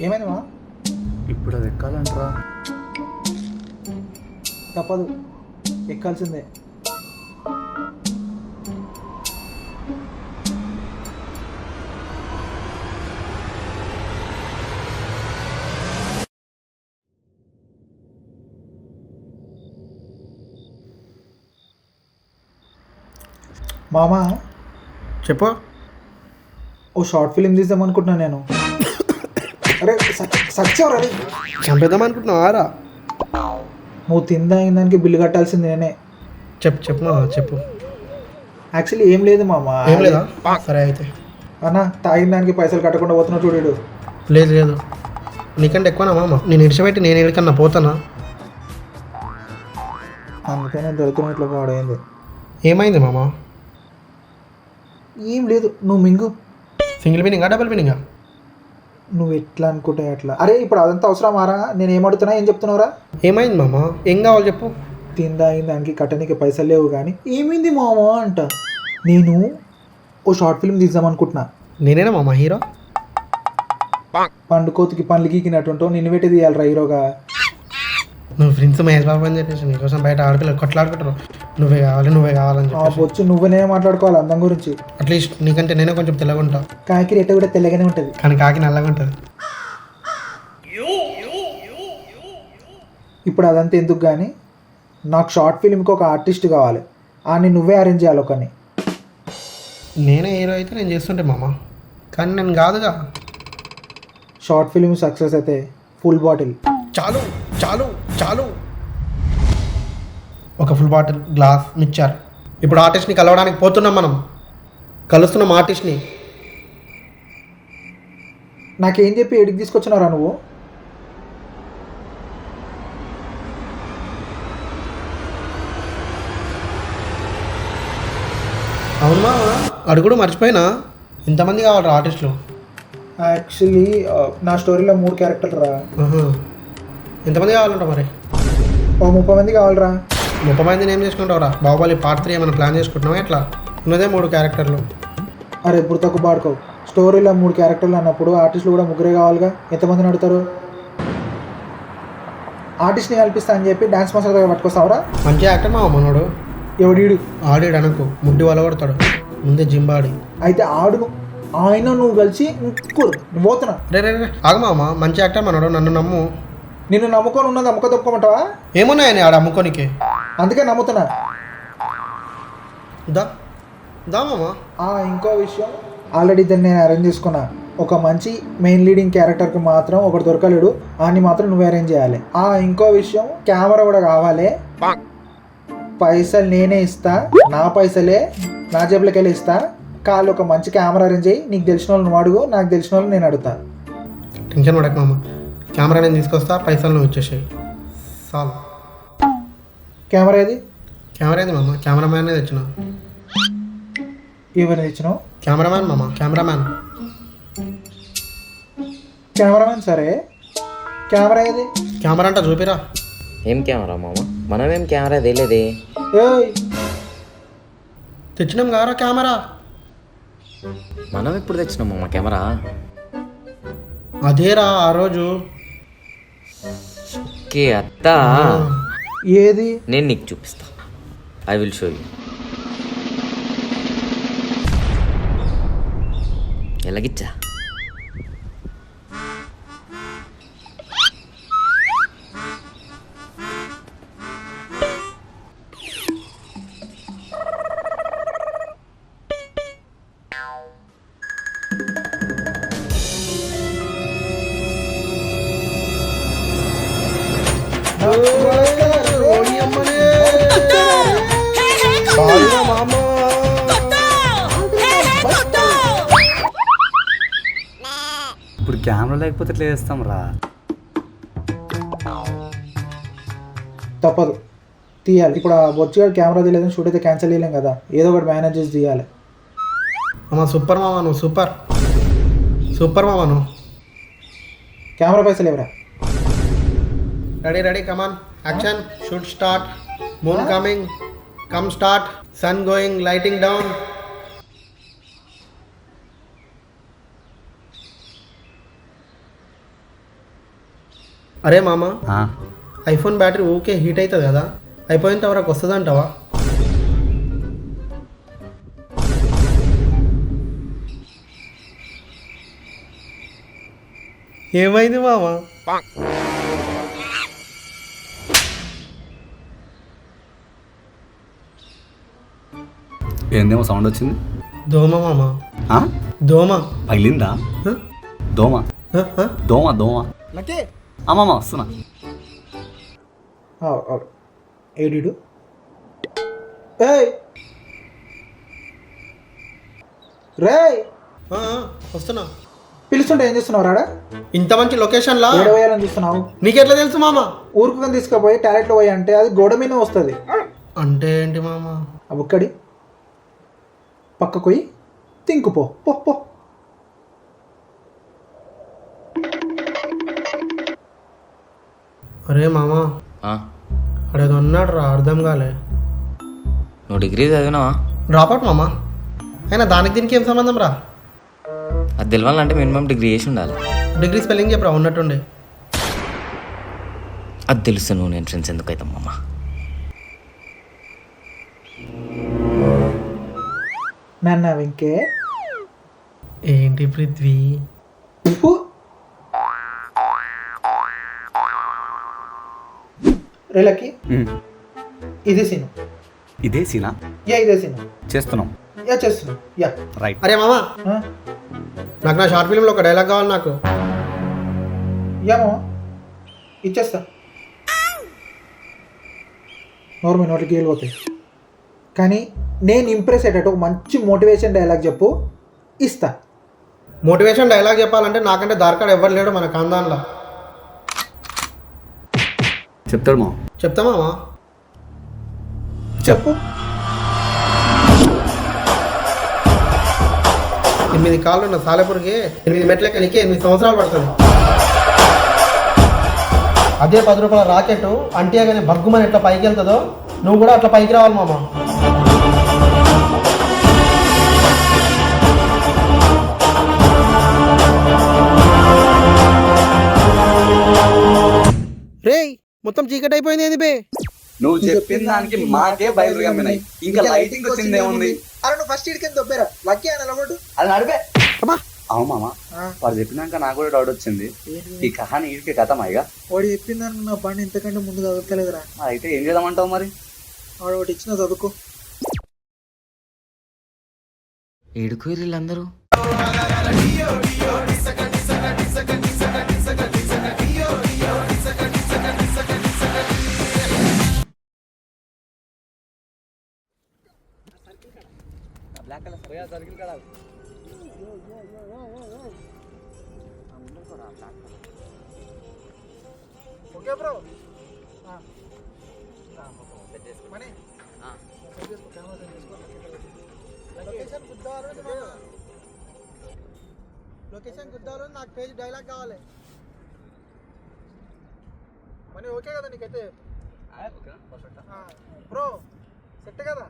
ఏమైంది మా? ఇప్పుడు అది ఎక్కాలంటరా? తప్పదు, ఎక్కాల్సిందే. మామ, చెప్పు. ఓ షార్ట్ ఫిలిం తీద్దాం అనుకుంటున్నాను నేను. అరే సచ్చావు రే. చంపేద్దాం అనుకుంటున్నావారా? నువ్వు తిందాగిన దానికి బిల్లు కట్టాల్సింది నేనే. చెప్పు మా చెప్పు. యాక్చువల్లీ ఏం లేదు మామ. ఏం లేదా? సరే అయితే. అన్న, తాగిన దానికి పైసలు కట్టకుండా పోతున్నా చూడు. లేదు నీకంటే ఎక్కువనా మామ? నేను ఇడిచిపెట్టి నేను ఎక్కడికన్నా పోతానా? అందుకనే దొరుకుతున్నట్లు పాడైంది. ఏమైంది మామ? ఏం లేదు, నువ్వు మింగు. Single మీనింగా double మీనింగా? నువ్వు ఎట్లా అనుకుంటే అట్లా. అరే ఇప్పుడు అదంతా అవసరం మారా? నేను ఏమడుతున్నా, ఏం చెప్తున్నావురా? ఏమైంది మామ? ఏం కావాలి చెప్పు. తిందాగిన దానికి కట్టడానికి పైసలు లేవు కానీ ఏమైంది మామ అంట. నేను ఓ షార్ట్ ఫిల్మ్ తీద్దాం అనుకుంటున్నా. నేనేనా మామ హీరో? పండు కోతికి పండ్లు గీకినట్టుంటావు, నిన్ను పెట్టి తీయాలరా హీరోగా. నువ్వు ఫ్రెండ్స్ మహేష్ బాబు అని చెప్పేసి నీకోసం బయట ఆడపిల్లలు కొట్లాడుకుంటారు. నువ్వే కావాలని చెప్పేసి. వచ్చి నువ్వునే మాట్లాడుకోవాలి అందం గురించి. అట్లీస్ట్ నీకంటే నేనే కొంచెం తెల్లగా ఉంటా. కాకి రెట్ట కూడా తెల్లగానే ఉంటుంది, కానీ కాకి నల్లగా ఉంటుంది. ఇప్పుడు అదంతా ఎందుకు కానీ, నాకు షార్ట్ ఫిల్మ్కి ఒక ఆర్టిస్ట్ కావాలి. అని నువ్వే అరేంజ్ చేయాలి ఒకరిని. నేనే హీరో అయితే నేను చేస్తుంటే మామ, కానీ నేను కాదుగా. షార్ట్ ఫిల్మ్ సక్సెస్ అయితే ఫుల్ బాటిల్. చాలు చాలు చాలు. ఒక ఫుల్ బాటిల్, గ్లాస్, మిక్చర్. ఇప్పుడు ఆర్టిస్ట్ని కలవడానికి పోతున్నాం, మనం కలుస్తున్నాం ఆర్టిస్ట్ని. నాకేం చెప్పి ఎడికి తీసుకొచ్చినారా నువ్వు? అవునా? అడుగుడు మర్చిపోయినా. ఇంతమంది కావాలి ఆర్టిస్టులు. యాక్చువల్లీ నా స్టోరీలో 3 క్యారెక్టర్లు రా. ఎంతమంది కావాలంట మరి? ఓ 30 మంది కావాలరా. 30 మందిని ఏం చేసుకుంటావురా? బాహుబలి పార్ట్ 3 ఏమైనా ప్లాన్ చేసుకుంటున్నావా? ఎట్లా? ఉన్నదే 3 క్యారెక్టర్లు. అరే ఇప్పుడు తక్కువ పాడుకోవు. స్టోరీలో 3 క్యారెక్టర్లు అన్నప్పుడు ఆర్టిస్టులు కూడా 3 కావాలిగా. ఎంతమందిని అడుగుతారు? ఆర్టిస్ట్ని కల్పిస్తా అని చెప్పి డాన్స్ మాస్టర్ దగ్గర పట్టుకొస్తావురా? మంచి యాక్టర్ మా మనోడు. ఎవడీడు? ఆడాడు అనుకో, ముడ్డి వల కొడతాడు ముందే జింబాడి. అయితే ఆడును, ఆయన నువ్వు కలిసి ముక్కురు నువ్వు పోతున్నా. రే ఆగమామ, మంచి యాక్టర్ మనోడు, నన్ను నమ్ము. నిన్ను నమ్ముకొని ఉన్నది అమ్ముక తప్పుకోమంటావా? ఏమున్నాయని ఆడ అమ్ముకోనికే. అందుకే నమ్ముతున్నా. దా మామ. ఇంకో విషయం, ఆల్రెడీ దాన్ని నేను అరేంజ్ చేసుకున్నా. ఒక మంచి మెయిన్ లీడింగ్ క్యారెక్టర్కి మాత్రం ఒకటి దొరకలేడు, అని మాత్రం నువ్వు అరేంజ్ చేయాలి. ఇంకో విషయం, కెమెరా కూడా కావాలి. పైసలు నేనే ఇస్తా, నా పైసలే నా జేబులోకి వెళ్ళి ఇస్తా. కాళ్ళు ఒక మంచి కెమెరా అరేంజ్ అయ్యి, నీకు తెలిసిన వాళ్ళు నువ్వు అడుగు, నాకు తెలిసిన వాళ్ళు నేను అడుగుతా. టెన్షన్ పడక మామ, కెమెరా నేను తీసుకొస్తా, పైసలు నువ్వు ఇచ్చేసాయి చాలు. కెమెరా ఏది? కెమెరా ఏది మామ? కెమెరామ్యానే తెచ్చిన. ఎవరు తెచ్చినావు? కెమెరామ్యాన్ మామ, కెమెరామ్యాన్. కెమెరామెన్ సరే, కెమెరా ఏది? కెమెరా అంట చూపిరా. ఏం కెమెరా మామ? మనమేం కెమెరా తెలియదే. తెచ్చినాం కారా కెమెరా. మనం ఎప్పుడు తెచ్చినాం మామ కెమెరా? అదేరా ఆ రోజు. ఓకే అత్తా, ఏది? నేను నీకు చూపిస్తా. I will show you. ఎలాగిచ్చా? ఇప్పుడు కెమెరా లేకపోతే ఎట్లా చేస్తాం రా? తప్పదు, తీయాలి. ఇప్పుడు ఆ బొచ్చుగాడు కెమెరా తీయలేదని షూట్ అయితే క్యాన్సిల్ చేయలేం కదా, ఏదో ఒకటి మేనేజ్ చేసి తీయాలి. మామ సూపర్ మామ, నువ్వు సూపర్ సూపర్ మామ నువ్వు. కెమెరా పైసలు ఎవరా? Ready come on, action, shoot start. Moon coming, come start. Sun going, lighting down. అరే మామ, ఆ, ఐఫోన్ బ్యాటరీ ఊకే హీట్ అవుతుంది కదా, అయిపోయినంత వరకు వస్తుంది అంటావా? ఏమైంది మామ? ఏందేమో సౌండ్ వచ్చింది. దోమ మామ, ఆ? దోమ. పగిలిందా? హ? దోమ హ? హ? దోమ దోమ. లక్కీ అమ్మమ్మ వస్తున్నా. ఏడిడు ఏయ్ రేయ్ ఆ, ఆ, వస్తున్నా. పిలుస్తుంటే ఏం చేస్తున్నావు రాడా? ఇంత మంచి లొకేషన్లా ఏడ పోయాలని చూస్తున్నావు? నీకెట్లా తెలుసు మామ? ఊరుకుని తీసుకుపోయి టాయిలెట్లో పోయి అంటే అది గోడ మీద వస్తుంది. అంటే ఏంటి మామ? ఆ ఒక్కడి పక్కకు పోయి తింకుపో పో పో. అరే మామ, ఆ, అడేదో అన్నాడు రా, అర్థం కాలే. నువ్వు డిగ్రీ చదివినావా? డ్రాప్ అవుట్ మామ. అయినా దానికి దీనికి ఏం సంబంధం రా? అది తెలవాలంటే మినిమం డిగ్రీ చేసి ఉండాలి. డిగ్రీ స్పెల్లింగ్ చెప్పరా ఉన్నట్టుండే. అది తెలుసు, నువ్వు నేను ఫ్రెండ్స్ ఎందుకు అవుతాం అమ్మ. నన్న వెంకే ఏంటి పృథ్వీ? ఉప్పు. రేలకి ఉమ్, ఇదే సీను. ఇదే సీనా యా ఇదే సీను. చేస్తున్నాం. యా చేస్తున్నాం. Yeah right. అరే మామ, ఆ? నాకు నా షార్ట్ ఫిల్మ్లో ఒక డైలాగ్ కావాలి నాకు. యా మామ ఇచ్చేస్తా. నోరు మీ నోటికి వెళ్ళిపోతాయి. కానీ నేను ఇంప్రెస్ అయ్యేటట్టు ఒక మంచి మోటివేషన్ డైలాగ్ చెప్పు, ఇస్తా. మోటివేషన్ డైలాగ్ చెప్పాలంటే నాకంటే దార్కాడు ఎవరు లేడు మన ఖాందాన్లో. చెప్తాడు మా. చెప్తా మామ. చెప్పు. 8 కాళ్ళు ఉన్న సాలెపురికి 8 మెట్లెక్కనికి 8 సంవత్సరాలు పడుతుంది. అదే 10 రూపాయల రాకెట్ అంటియాగానే బగ్గుమని ఎట్లా పైకి వెళ్తుందో నువ్వు కూడా అట్లా పైకి రావాలి మామ. రేయ్, మొత్తం చీకటి అయిపోయింది ఏంది బే? నువ్వు చెప్పిన దానికి మాకే బయలు కమ్మినాయి. ఇంకా లైటింగ్ వచ్చింది ఏముంది? అరే నువ్వు ఫస్ట్ ఇడికి దొబ్బేరా లక్కీ అని అలవాటు. అది నడిపే. అమ్మా, అవును మామ, వాడు చెప్పినాక నాకు కూడా డౌట్ వచ్చింది. ఈ కహాని ఈడికి కథమా ఇక? వాడు చెప్పిందానికి నా బండి ఇంతకంటే ముందు చదువుతలేదురా. అయితే ఏం చేద్దామంటావు మరి? వాడు ఒకటి ఇచ్చిన చదువుకో. ఏడుకు వీళ్ళందరూ ఓకే బ్రో. లొకేషన్ గుద్దాలు, నాకు పేజ్ డైలాగ్ కావాలి. మనీ ఓకే కదా నీకైతే? బ్రో సెట్ కదా?